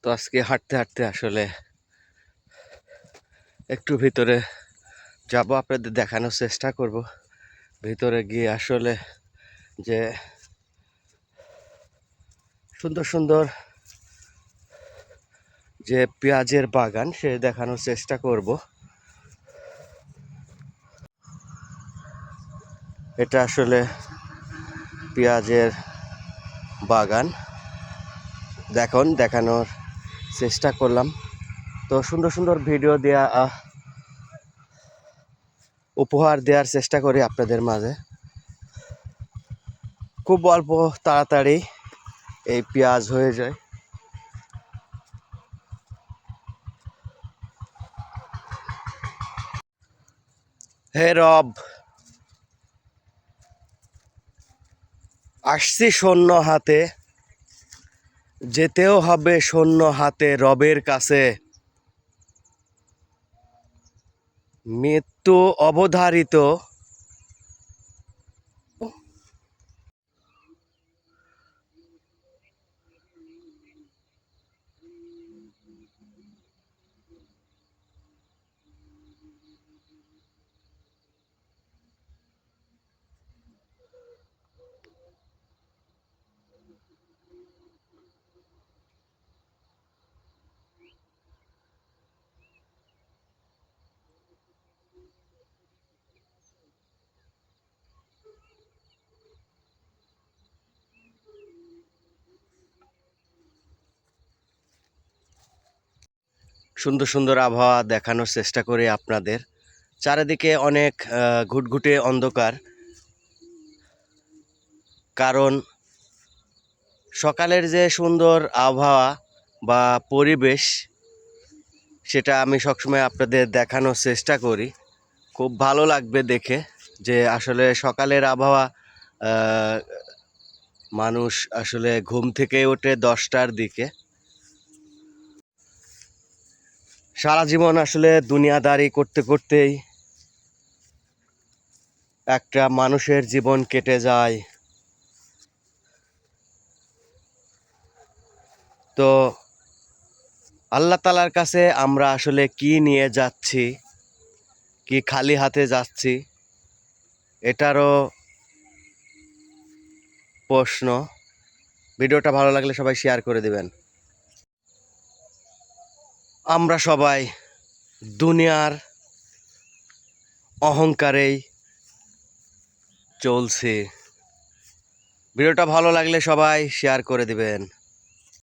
তো আজকে হাঁটতে হাঁটতে আসলে একটু ভিতরে যাব, আপনাদের দেখানোর চেষ্টা করব ভিতরে গিয়ে আসলে যে সুন্দর সুন্দর যে পেঁয়াজের বাগান সে দেখানোর চেষ্টা করব। এটা আসলে পেঁয়াজের বাগান দেখানোর চেষ্টা করলাম। তো সুন্দর সুন্দর ভিডিও দেয়া উপহার দেওয়ার চেষ্টা করি আপনাদের মাঝে। খুব অল্প তাড়াতাড়ি এই পেঁয়াজ হয়ে যায়। হে রব, আসছি শূন্য হাতে, যেতেও হবে শূন্য হাতে রবের কাছে। মৃত্যু অবধারিত, সুন্দর সুন্দর আবহাওয়া দেখানোর চেষ্টা করি আপনাদের। চারিদিকে অনেক ঘুটঘুটে অন্ধকার, কারণ সকালের যে সুন্দর আবহাওয়া বা পরিবেশ সেটা আমি সবসময় আপনাদের দেখানোর চেষ্টা করি। খুব ভালো লাগবে দেখে যে আসলে সকালের আবহাওয়া। মানুষ আসলে ঘুম থেকে ওঠে 10টার দিকে। সারা জীবন আসলে দুনিয়াদারি করতে করতেই একটা মানুষের জীবন কেটে যায়। তো আল্লাহ তাআলার কাছে আমরা আসলে কি নিয়ে যাচ্ছি, কি খালি হাতে যাচ্ছি, এটারও প্রশ্ন। ভিডিওটা ভালো লাগলে সবাই শেয়ার করে দিবেন। আমরা সবাই দুনিয়ার অহংকারেই চলছি। ভিডিওটা ভালো লাগলে সবাই শেয়ার করে দিবেন।